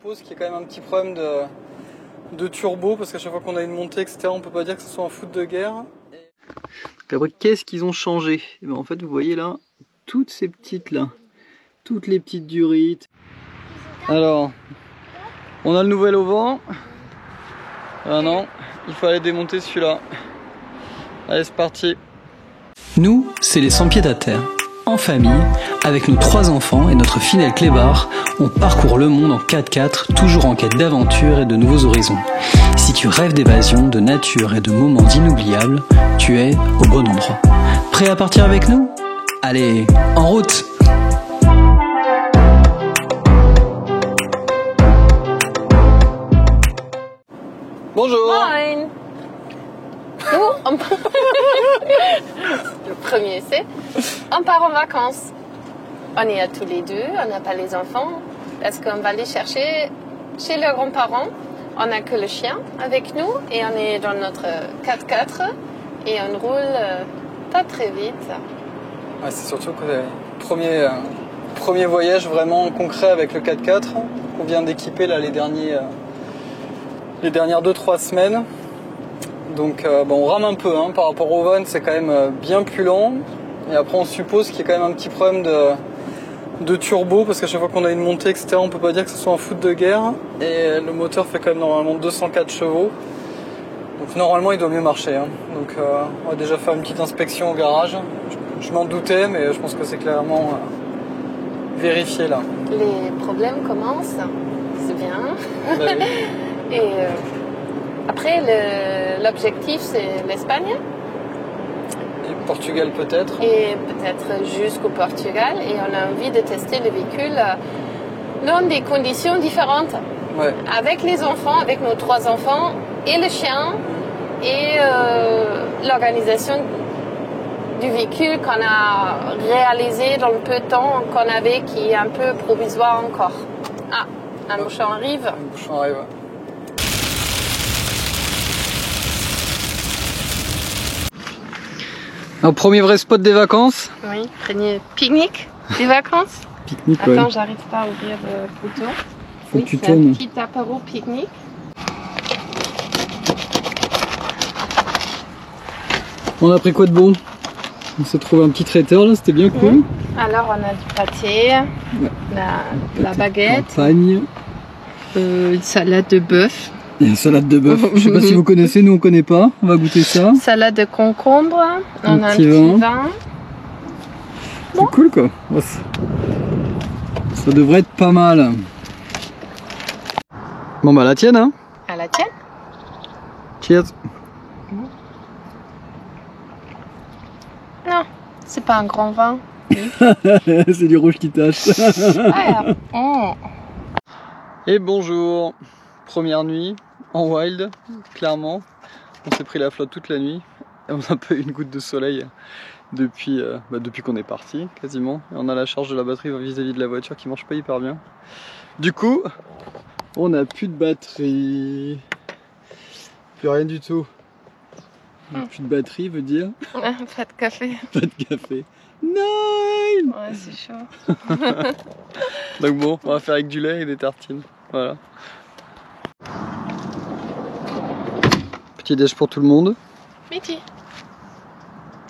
suppose qu'il y a quand même un petit problème de turbo, parce qu'à chaque fois qu'on a une montée, etc., on peut pas dire que ce soit un foot de guerre. Donc après, qu'est-ce qu'ils ont changé? Et ben, en fait, vous voyez là, toutes ces petites là, toutes les petites durites. Alors, on a le nouvel auvent. Ah non, il fallait démonter celui-là. Allez, c'est parti. Nous, c'est les 100 pieds à terre. En famille, avec nos 3 enfants et notre fidèle clébard, on parcourt le monde en 4x4, toujours en quête d'aventure et de nouveaux horizons. Si tu rêves d'évasion, de nature et de moments inoubliables, tu es au bon endroit. Prêt à partir avec nous? Allez, en route! Bonjour. Moin. Nous, le premier essai, on part en vacances. On est à tous les deux, on n'a pas les enfants, parce qu'on va les chercher chez leurs grands-parents. On n'a que le chien avec nous et on est dans notre 4x4 et on roule pas très vite. Ouais, c'est surtout que le premier voyage vraiment concret avec le 4x4 qu'on vient d'équiper là les dernières 2-3 semaines. Donc bon, on rame un peu par rapport au van, c'est quand même bien plus lent. Et après on suppose qu'il y a quand même un petit problème de turbo, parce qu'à chaque fois qu'on a une montée, etc., on peut pas dire que ce soit un foot de guerre. Et le moteur fait quand même normalement 204 chevaux. Donc normalement il doit mieux marcher. Donc on va déjà faire une petite inspection au garage. Je m'en doutais, mais je pense que c'est clairement vérifié là. Les problèmes commencent, c'est bien. Bah oui. Et après, l'objectif, c'est l'Espagne. Et Portugal peut-être. Et peut-être jusqu'au Portugal. Et on a envie de tester le véhicule dans des conditions différentes. Ouais. Avec les enfants, avec nos 3 enfants et le chien. Et l'organisation du véhicule qu'on a réalisé dans le peu de temps qu'on avait, qui est un peu provisoire encore. Ah, un bouchon arrive. Un bouchon arrive. Alors, premier vrai spot des vacances. Oui, premier pique-nique des vacances. Pique-nique, Attends, ouais. j'arrive pas à ouvrir le couteau. Faut que tu c'est un tournes. petit apéro pique-nique. On a pris quoi de bon? On s'est trouvé un petit traiteur là, c'était bien cool. Alors on a du pâté, la baguette, La pagne. une salade de bœuf, Et une salade de bœuf. Je sais pas si vous connaissez, nous on connaît pas. On va goûter ça. salade de concombre, on a un petit petit vin. vin. C'est cool quoi. Ouais, ça devrait être pas mal. Bon bah la tienne hein. À la tienne. Cheers. Non, c'est pas un grand vin. C'est du rouge qui tâche. Ah, Et bonjour. Première nuit en wild, clairement. On s'est pris la flotte toute la nuit. Et on a pas eu une goutte de soleil depuis qu'on est parti, quasiment. Et on a la charge de la batterie vis-à-vis de la voiture qui marche pas hyper bien. Du coup, on n'a plus de batterie. Plus rien du tout. Plus de batterie veut dire pas de café. pas de café. Non. Ouais, c'est chaud. Donc bon, on va faire avec du lait et des tartines. Voilà. Petit déj pour tout le monde. Midi.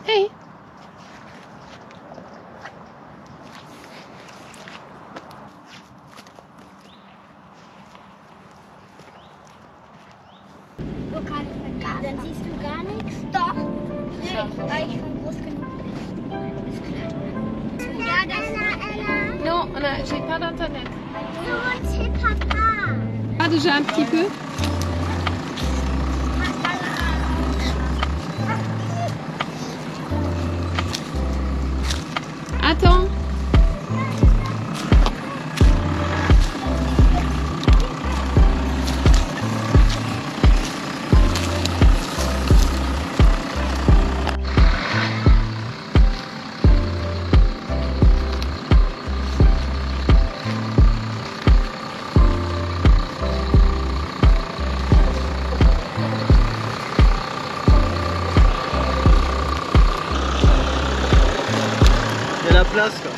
Hey. Dann siehst du gar nichts. Doch. Nee, weil ich schon groß genug bin. Ist klar. Ja, das ist Non, j'ai pas d'internet. so c'est papa. Ah, déjà un petit peu. Attends. place quoi.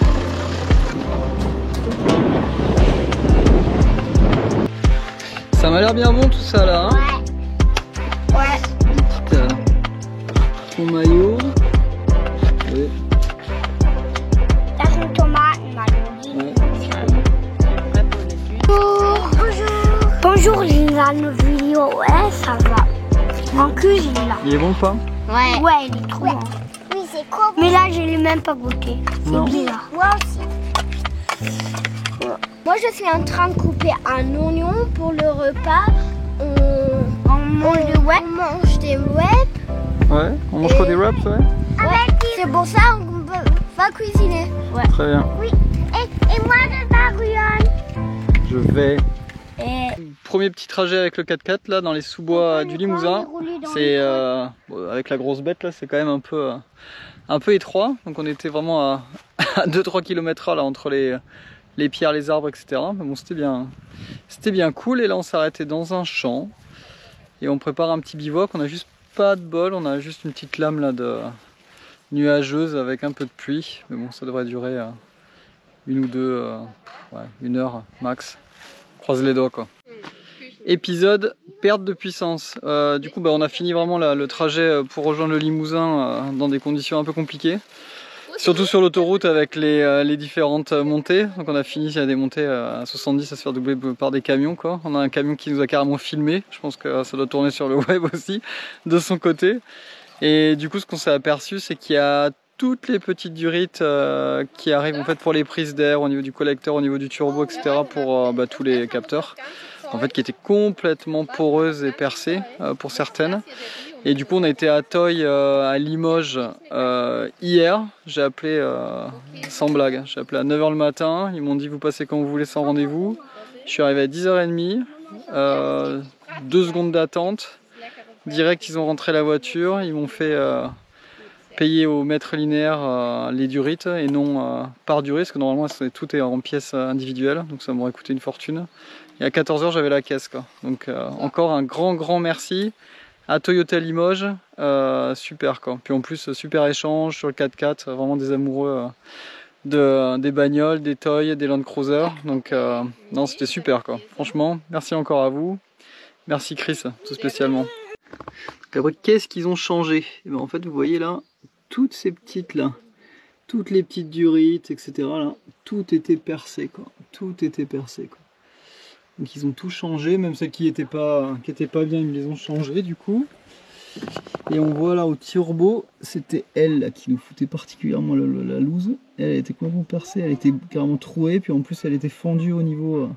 Ça m'a l'air bien bon tout ça là. Hein, Ouais. ton maillot. Oui. Das sind Tomaten, Mann. Ouais. Bonjour, j'ai une vidéo. Ouais, ça va. En cuisine là. Il est bon ou pas? Ouais. Ouais, il est trop bon. Oui, c'est quoi? Mais là, je l'ai même pas goûté. Non. C'est bizarre. Moi aussi. Moi, je suis en train de couper un oignon pour le repas. On mange des wraps. Ouais, on mange quoi des wraps, ouais? C'est pour ça qu'on va cuisiner. Ouais. Très bien. Oui. Et moi, je vais Je vais. Et Premier petit trajet avec le 4x4 là dans les sous-bois du Limousin. C'est avec la grosse bête là, c'est quand même un peu étroit. Donc on était vraiment à 2-3 km/h là entre les pierres, les arbres, etc. Mais bon, c'était bien cool. Et là on s'est arrêté dans un champ et on prépare un petit bivouac. On a juste pas de bol, on a juste une petite lame là de nuageuse avec un peu de pluie. Mais bon, ça devrait durer une ou deux, une heure max. Croise les doigts quoi. Épisode perte de puissance. Du coup, on a fini vraiment le trajet pour rejoindre le Limousin dans des conditions un peu compliquées. Surtout sur l'autoroute avec les différentes montées. Donc on a fini, il y a des montées à 70 à se faire doubler par des camions quoi. On a un camion qui nous a carrément filmé. Je pense que ça doit tourner sur le web aussi de son côté. Et du coup, ce qu'on s'est aperçu, c'est qu'il y a toutes les petites durites qui arrivent en fait pour les prises d'air au niveau du collecteur, au niveau du turbo, etc. pour tous les capteurs. En fait, qui étaient complètement poreuses et percées pour certaines. Et du coup, on a été à Toy, à Limoges hier. J'ai appelé sans blague. J'ai appelé à 9h le matin. Ils m'ont dit vous passez quand vous voulez sans rendez-vous. Je suis arrivé à 10h30. 2 secondes d'attente. Direct, ils ont rentré la voiture. Ils m'ont fait payer au mètre linéaire les durites et non par durite. Parce que normalement, tout est en pièces individuelles. Donc ça m'aurait coûté une fortune. Et à 14h, j'avais la caisse quoi. Donc encore un grand merci à Toyota Limoges, super quoi. Puis en plus super échange sur le 4x4, vraiment des amoureux des bagnoles, des Toy, des Land Cruiser. Donc non, c'était super quoi. Franchement, merci encore à vous. Merci Chris, tout spécialement. Donc après, qu'est-ce qu'ils ont changé? Et en fait, vous voyez là, toutes ces petites là, toutes les petites durites, etc. là, tout était percé quoi. Tout était percé quoi. Donc ils ont tout changé, même celles qui étaient pas bien, ils les ont changées du coup. Et on voit là au turbo, c'était elle là, qui nous foutait particulièrement la loose. Elle était complètement percée, elle était carrément trouée, puis en plus elle était fendue au niveau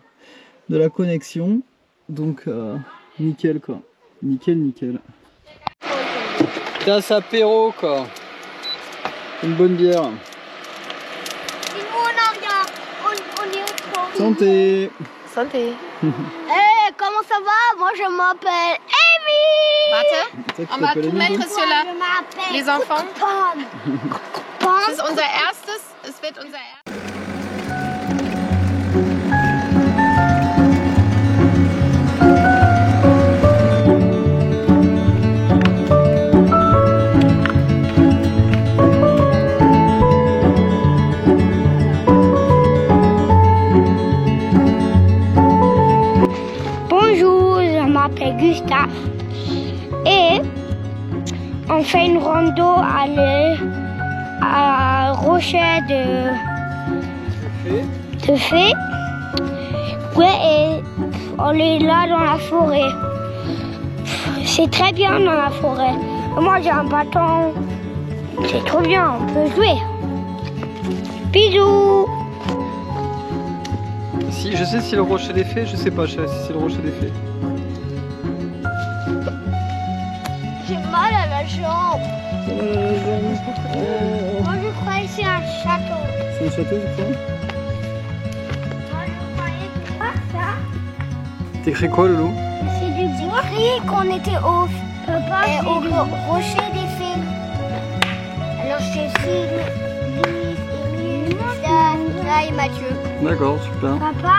de la connexion. Donc nickel quoi, nickel. Tasse apéro quoi, une bonne bière. nous, on est au trop. Santé. Santé. Hey, comment ça va? Moi, je m'appelle Amy. Warte, on va tout mettre sur les enfants. Das ist unser erstes, es wird unser erstes. Bonjour, je m'appelle Gustave et on fait une rando à Rocher de Fée. Ouais, et on est là dans la forêt. C'est très bien dans la forêt. Moi j'ai un bâton. C'est trop bien, on peut jouer. Bisous. Si, je sais si le rocher des fées, je sais pas si c'est le rocher des fées. J'ai mal à la jambe. Moi je croyais que c'est un château. C'est un château, tu crois? Moi je croyais que ça. T'écris quoi, Loulou? C'est du gris qu'on était au rocher des fées. Alors j'ai fait Lisa et Mathieu. D'accord, super. Papa,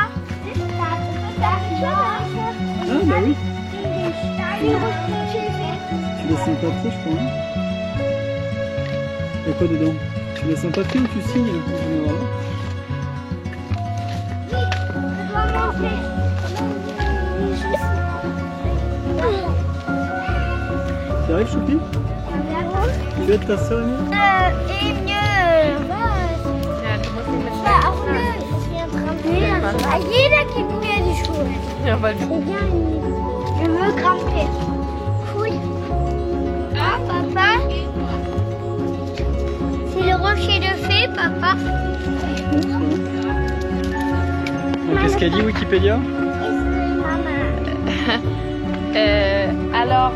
Ah bah oui. Tu laisses un papier, je crois. Il y a quoi dedans? Tu laisses un papier ou tu signes? Oui, je dois manger. Tu arrives, Choupi? Tu aides ta soeur, Emilie? Jeder gibt mir die Schuhe. Ja, weil C'est bien, je veux grimper. Oui. Ah, papa. C'est le rocher de fée, papa. Qu'est-ce qu'a dit Wikipédia? Alors,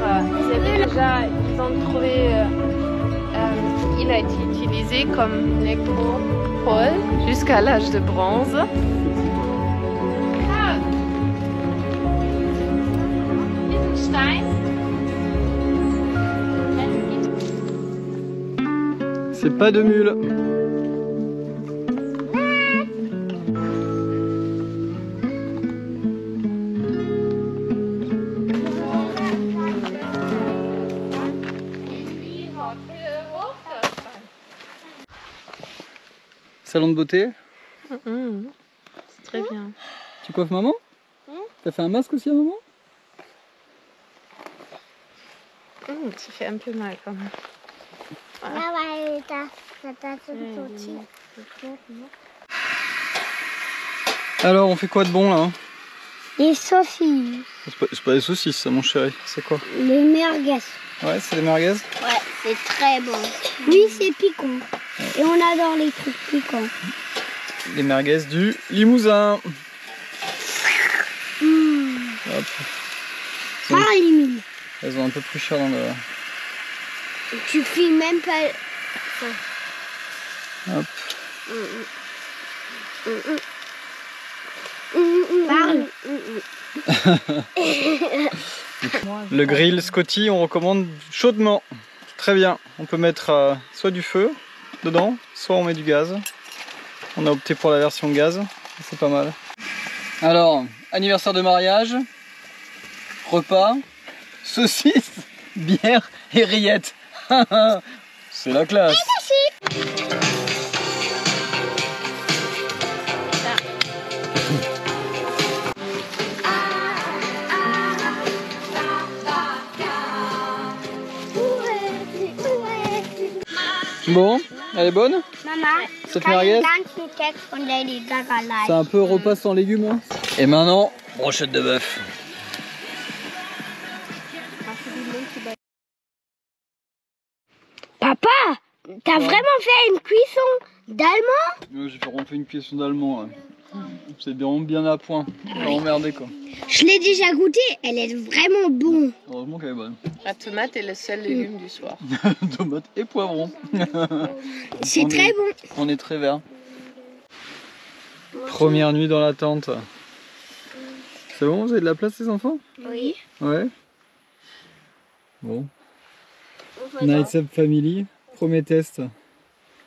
ils ont trouvé, il a été utilisé comme nécropole jusqu'à l'âge de bronze. C'est pas de mule. Salon de beauté. C'est très bien. Tu coiffes maman? T'as fait un masque aussi à maman? Ça fait un peu mal quand même. Alors on fait quoi de bon là? Les saucisses. C'est pas des saucisses ça mon chéri, c'est quoi? Les merguez. Ouais, c'est des merguez. Ouais, c'est très bon. Oui, c'est piquant. Et on adore les trucs piquants. Les merguez du Limousin. Hop. Pareil, Emile. Elles ont un peu plus cher dans le... Tu filmes même pas. Hop. Parle. Le grill Scotty, on recommande chaudement. Très bien. On peut mettre soit du feu dedans, soit on met du gaz. On a opté pour la version gaz. C'est pas mal. Alors, anniversaire de mariage, repas, saucisses, bière et rillettes. C'est la classe. Bon, elle est bonne? Maman, Cette merguez? C'est un peu repas sans légumes. Hein. Et maintenant, brochette de bœuf. Papa, t'as vraiment fait une cuisson d'allemand? J'ai vraiment fait une cuisson d'allemand. C'est vraiment bien à point. Pas emmerdé quoi. Je l'ai déjà goûté, elle est vraiment bonne. Heureusement qu'elle est bonne. La tomate est le seul légume du soir. Tomate et poivron. C'est très bon. On est très vert. Première nuit dans la tente. C'est bon, vous avez de la place les enfants? Oui. Ouais. Bon. Nights Up Family, premier test.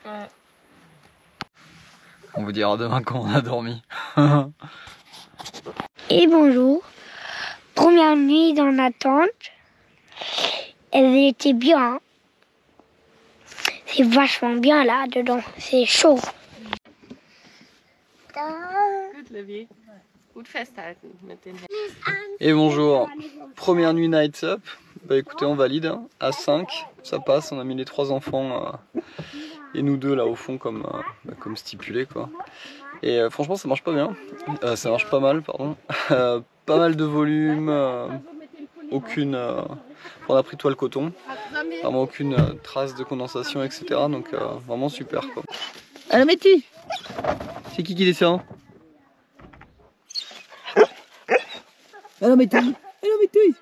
Ouais. On vous dira demain quand on a dormi. Et bonjour. Première nuit dans la tente. Elle était bien. Hein. C'est vachement bien là dedans. C'est chaud. Gut, Levi. Gut festhalten mit den Händen. Et bonjour. Première nuit Nights Up. Bah écoutez, on valide. Hein. À 5, ça passe. On a mis les 3 enfants et nous 2 là au fond comme stipulé quoi. Et franchement ça marche pas bien. Ça marche pas mal, pardon. Pas mal de volume. Aucune... on a pris toile coton. Vraiment aucune trace de condensation, etc. Donc vraiment super quoi. Alors Métis, c'est qui descend? Alors Métis, alors Métis.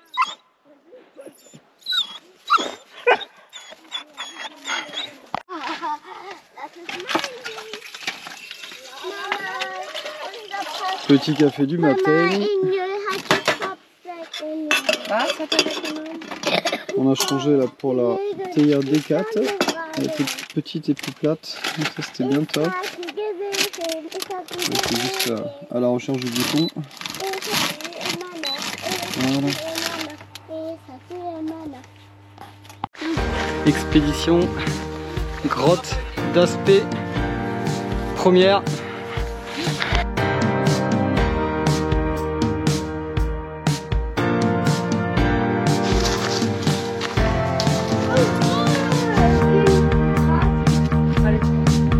Petit café du matin. On a changé là pour la théière D4. Elle était plus petite et plus plate. Donc ça c'était bien top. C'est juste à la recherche du bouton. Voilà. Expédition grotte d'Aspet. Première.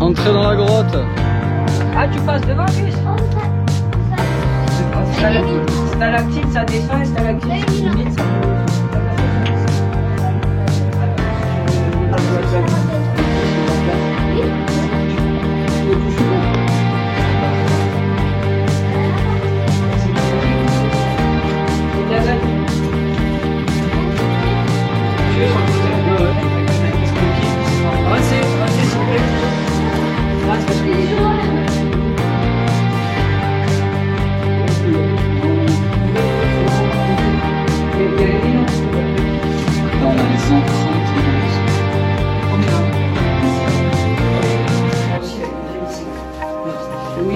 Entrez dans la grotte. Ah, tu passes devant, Gus? Stalactite, ça descend, et stalactite, ça limite, ça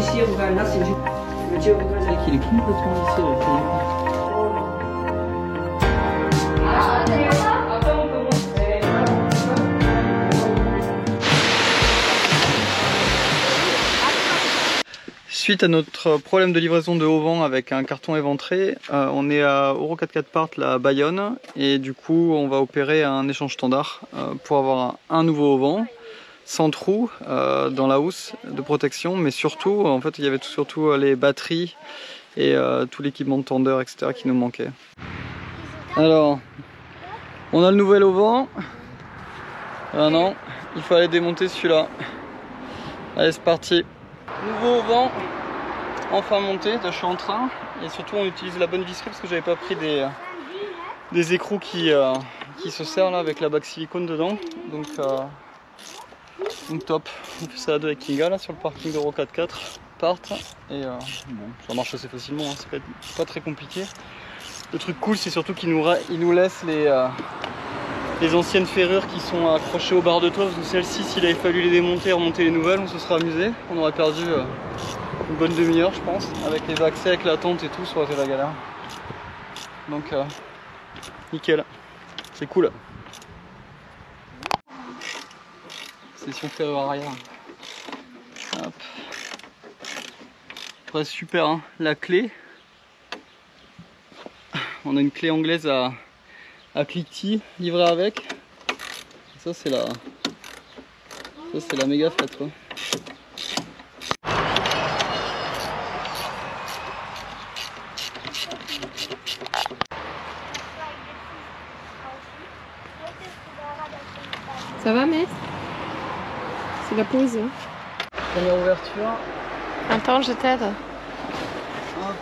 ici, regarde, là, c'est le Dieu, regarde. C'est qu'il est complètement ici, là. Suite à notre problème de livraison de haut vent avec un carton éventré, on est à Euro 4x4 Part, à Bayonne, et du coup on va opérer un échange standard pour avoir un nouveau haut vent, sans trou dans la housse de protection, mais surtout, en fait il y avait surtout les batteries et tout l'équipement de tendeur, etc. qui nous manquait. Alors, on a le nouvel haut vent. Ah non, il faut aller démonter celui-là. Allez, c'est parti. Nouveau haut vent, enfin monté, je suis en train, et surtout on utilise la bonne visserie parce que j'avais pas pris des écrous qui se serrent là avec la bague silicone dedans, donc top. On fait ça à deux avec Kinga là sur le parking d'Euro 4x4 Part, et bon, ça marche assez facilement, hein, c'est pas très compliqué. Le truc cool c'est surtout qu'il nous laisse les anciennes ferrures qui sont accrochées aux barres de toit, parce que celles-ci, s'il avait fallu les démonter et remonter les nouvelles, on se serait amusé. On aurait perdu une bonne demi-heure, je pense, avec les accès, avec la tente et tout, ça aurait été la galère. Donc, nickel, c'est cool. Session ferrure arrière. Hop. Après, super, hein. La clé. On a une clé anglaise à cliquetis livré avec. Ça c'est la méga fête quoi. Ça va, Mess? C'est la pause. Première ouverture. Attends, je t'aide. Hop.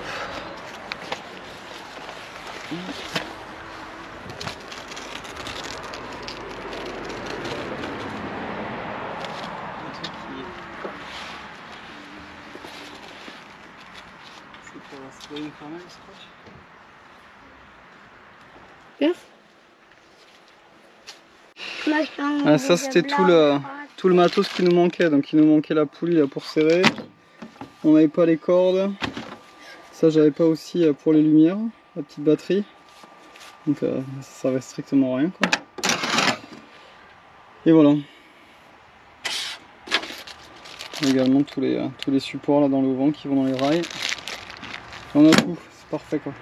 Ah, ça c'était tout le matos qui nous manquait, donc il nous manquait la poulie là pour serrer, on n'avait pas les cordes, ça j'avais pas aussi pour les lumières, la petite batterie, donc ça servait strictement à rien quoi. Et voilà. Également tous les supports là dans le vent qui vont dans les rails. On a tout, c'est parfait quoi.